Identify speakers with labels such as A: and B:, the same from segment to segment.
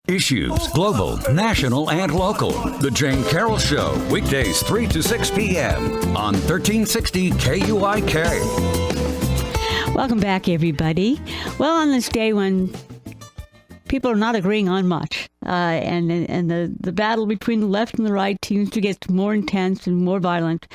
A: Issues, global, national, and local. The Jane Carroll Show, weekdays 3 to 6 p.m. on 1360 KUIK.
B: Welcome back, everybody. Well, on this day when people are not agreeing on much, and the battle between the left and the right seems to get more intense and more violent,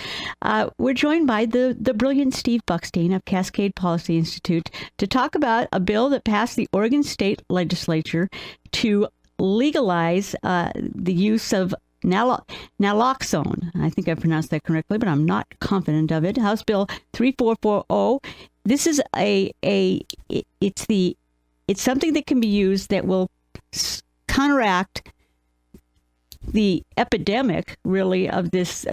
B: we're joined by the brilliant Steve Buckstein of Cascade Policy Institute to talk about a bill that passed the Oregon State Legislature to legalize the use of Naloxone. I think I pronounced that correctly, but I'm not confident of it. House Bill 3440. This is it's something that can be used that will counteract the epidemic, really, of this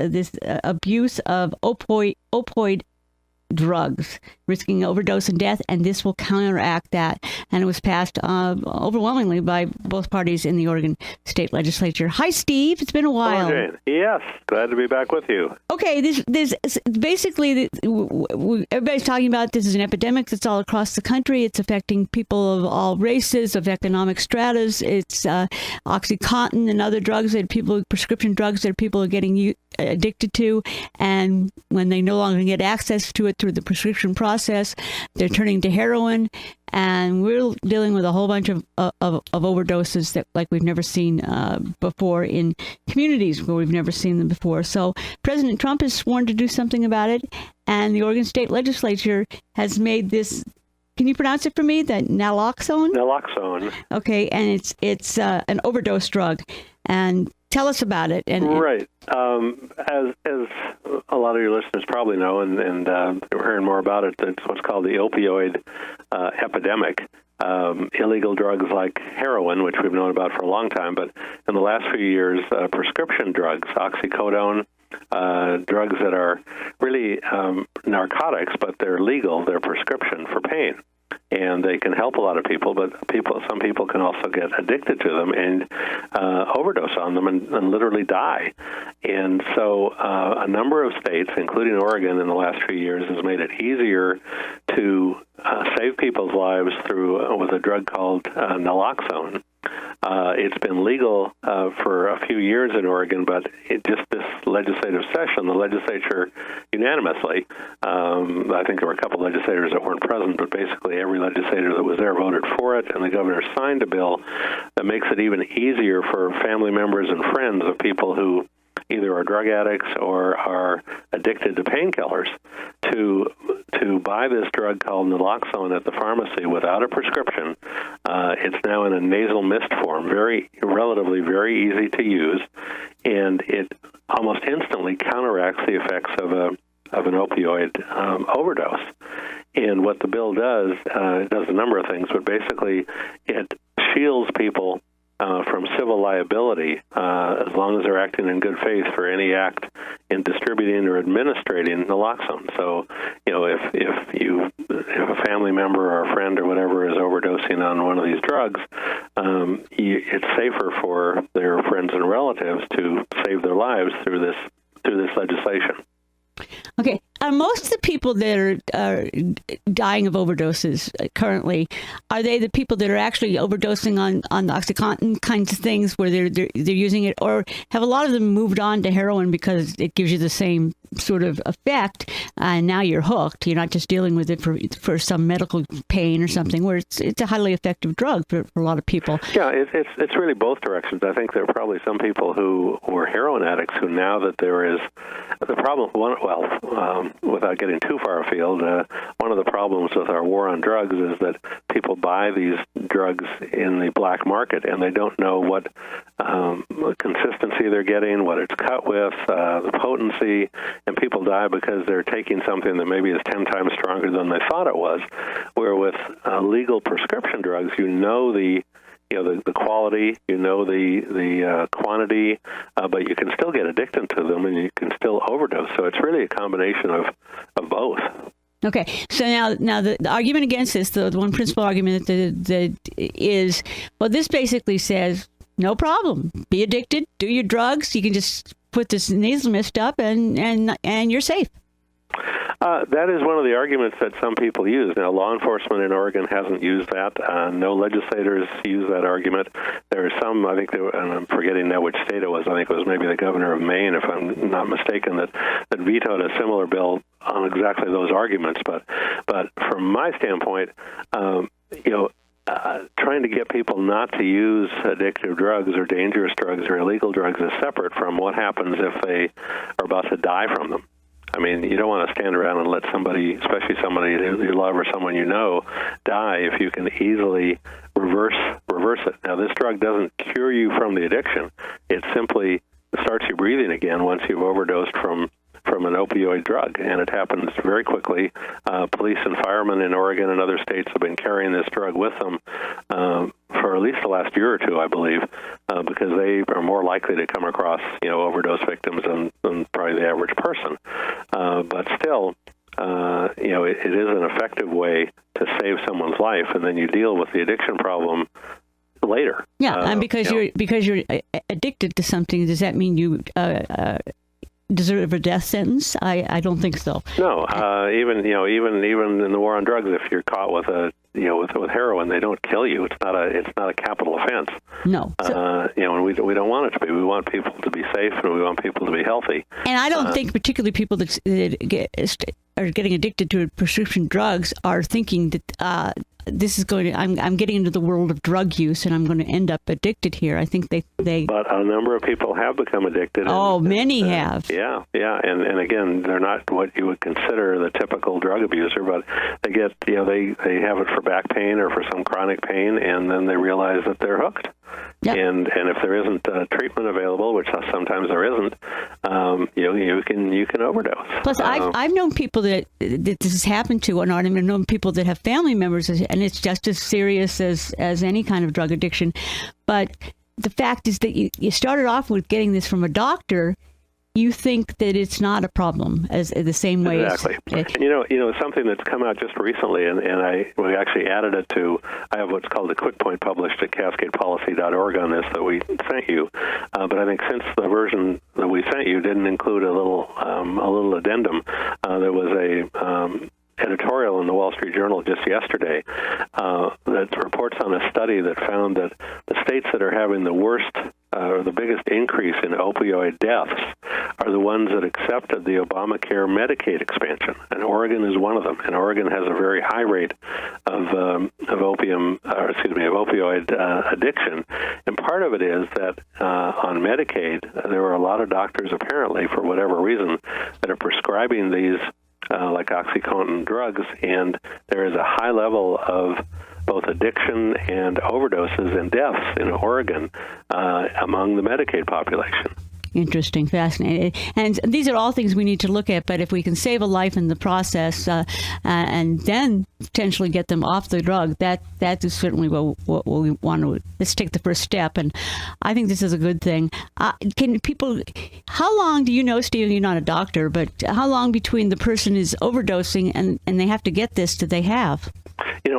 B: abuse of opioid drugs, risking overdose and death, and this will counteract that. And it was passed overwhelmingly by both parties in the Oregon State Legislature. Hi, Steve. It's been a while.
C: Hello, Jane. Yes, glad to be back with you.
B: Okay, this basically, everybody's talking about this is an epidemic that's all across the country. It's affecting people of all races, of economic stratas. It's OxyContin and other drugs that prescription drugs that people are getting addicted to, and when they no longer get access to it through the prescription process, they're turning to heroin, and we're dealing with a whole bunch of overdoses that like we've never seen before in communities where we've never seen them before. So President Trump has sworn to do something about it, and the Oregon State Legislature has made this. Can you pronounce it for me? That Naloxone?
C: Naloxone.
B: Okay, and it's an overdose drug, and tell us about it.
C: Right. As a lot of your listeners probably know, and we're hearing more about it, it's what's called the opioid epidemic. Illegal drugs like heroin, which we've known about for a long time, but in the last few years, prescription drugs, oxycodone, drugs that are really narcotics, but they're legal, they're prescription for pain. And they can help a lot of people, but some people can also get addicted to them and overdose on them and literally die. And so a number of states, including Oregon in the last few years, has made it easier to save people's lives with a drug called Naloxone. It's been legal for a few years in Oregon, but just this legislative session, the legislature unanimously, I think there were a couple legislators that weren't present, but basically every legislator that was there voted for it, and the governor signed a bill that makes it even easier for family members and friends of people who either are drug addicts or are addicted to painkillers to buy this drug called Naloxone at the pharmacy without a prescription. It's now in a nasal mist form, relatively very easy to use, and it almost instantly counteracts the effects of an opioid overdose. And what the bill does, it does a number of things, but basically it shields people from civil liability as long as they're acting in good faith for any act in distributing or administrating naloxone. So, if a family member or a friend or whatever is overdosing on one of these drugs, it's safer for their friends and relatives to save their lives through this legislation.
B: Okay. Most of the people that are dying of overdoses currently, are they the people that are actually overdosing on OxyContin kinds of things where they're using it, or have a lot of them moved on to heroin because it gives you the same sort of effect, and now you're hooked? You're not just dealing with it for some medical pain or something, where it's a highly effective drug for a lot of people.
C: Yeah, it's really both directions. I think there are probably some people who were heroin addicts who, now that there is the problem, without getting too far afield, one of the problems with our war on drugs is that people buy these drugs in the black market, and they don't know what consistency they're getting, what it's cut with, the potency, and people die because they're taking something that maybe is 10 times stronger than they thought it was. Where with legal prescription drugs, you know the quality, the quantity, but you can still get addicted to them, and you can still overdose. So it's really a combination of both.
B: Okay, so now the argument against this, the one principal argument that is, well, this basically says, no problem, be addicted, do your drugs, you can just put this nasal mist up, and you're safe.
C: That is one of the arguments that some people use. Now, law enforcement in Oregon hasn't used that. No legislators use that argument. There are some, I think, and I'm forgetting now which state it was. I think it was maybe the governor of Maine, if I'm not mistaken, that vetoed a similar bill on exactly those arguments. But from my standpoint, trying to get people not to use addictive drugs or dangerous drugs or illegal drugs is separate from what happens if they are about to die from them. I mean, you don't want to stand around and let somebody, especially somebody you love or someone you know, die if you can easily reverse it. Now, this drug doesn't cure you from the addiction. It simply starts you breathing again once you've overdosed from an opioid drug, and it happens very quickly. Police and firemen in Oregon and other states have been carrying this drug with them for at least the last year or two, I believe, because they are more likely to come across, overdose victims than probably the average person. But still, it is an effective way to save someone's life, and then you deal with the addiction problem later.
B: Yeah, and because you're addicted to something, does that mean you deserve a death sentence? I don't think so. No,
C: even in the war on drugs, if you're caught with with heroin, they don't kill you. It's not a capital offense.
B: No.
C: And we don't want it to be. We want people to be safe, and we want people to be healthy.
B: And I don't think particularly people that are getting addicted to prescription drugs are thinking that this is going to, I'm getting into the world of drug use and I'm going to end up addicted here. I think they
C: But a number of people have become addicted.
B: Many have.
C: Yeah. And again, they're not what you would consider the typical drug abuser, but they get, they have it for back pain or for some chronic pain, and then they realize that they're hooked. Yep. And if there isn't treatment available, which sometimes there isn't, you can overdose.
B: Plus, I've known people that this has happened to, and I've known people that have family members, and it's just as serious as any kind of drug addiction. But the fact is that you started off with getting this from a doctor. You think that it's not a problem as the same way.
C: Exactly. And something that's come out just recently, and we actually added it to. I have what's called a quick point published at cascadepolicy.org on this that we sent you. But I think since the version that we sent you didn't include a little addendum, there was a editorial in the Wall Street Journal just yesterday that reports on a study that found that the states that are having the worst or the biggest increase in opioid deaths are the ones that accepted the Obamacare Medicaid expansion, and Oregon is one of them. And Oregon has a very high rate of opioid addiction, and part of it is that on Medicaid there are a lot of doctors apparently, for whatever reason, that are prescribing these like OxyContin drugs, and there is a high level of both addiction and overdoses and deaths in Oregon among the Medicaid population.
B: Interesting, fascinating. And these are all things we need to look at, but if we can save a life in the process and then potentially get them off the drug, that is certainly what we want to. Let's take the first step, and I think this is a good thing. How long do you know, Steve, you're not a doctor, but how long between the person is overdosing and they have to get this do they have?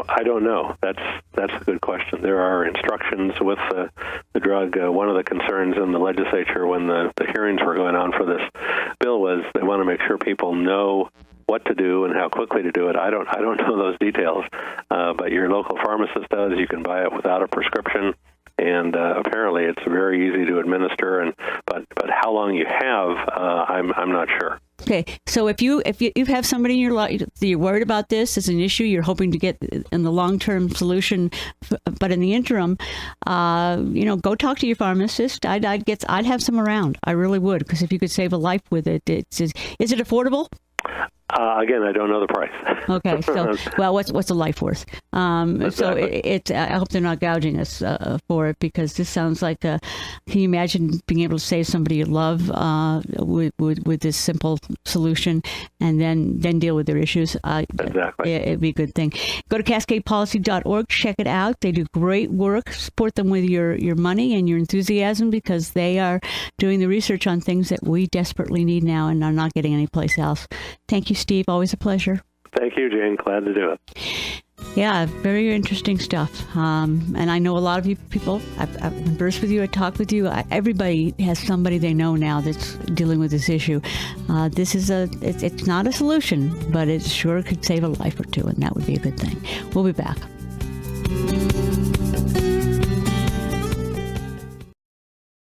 C: I don't know. That's a good question. There are instructions with the drug. One of the concerns in the legislature when the hearings were going on for this bill was they want to make sure people know what to do and how quickly to do it. I don't know those details, but your local pharmacist does. You can buy it without a prescription, and apparently it's very easy to administer. But how long you have, I'm not sure.
B: Okay, so if you have somebody in your life that you're worried about this as an issue, you're hoping to get in the long-term solution, but in the interim, go talk to your pharmacist. I'd have some around. I really would, because if you could save a life with it, is it affordable?
C: Again, I don't know the price.
B: Okay, so what's a life worth?
C: Exactly.
B: So I hope they're not gouging us for it, because this sounds like can you imagine being able to save somebody you love with this simple solution, and then deal with their issues?
C: Exactly.
B: It'd be a good thing. Go to cascadepolicy.org, check it out. They do great work. Support them with your money and your enthusiasm, because they are doing the research on things that we desperately need now and are not getting anyplace else. Thank you, Steve. Always a pleasure.
C: Thank you, Jane. Glad to do it.
B: Yeah, very interesting stuff. And I know a lot of you people, I've conversed with you, I talked with you. Everybody has somebody they know now that's dealing with this issue. This is it's not a solution, but it sure could save a life or two, and that would be a good thing. We'll be back.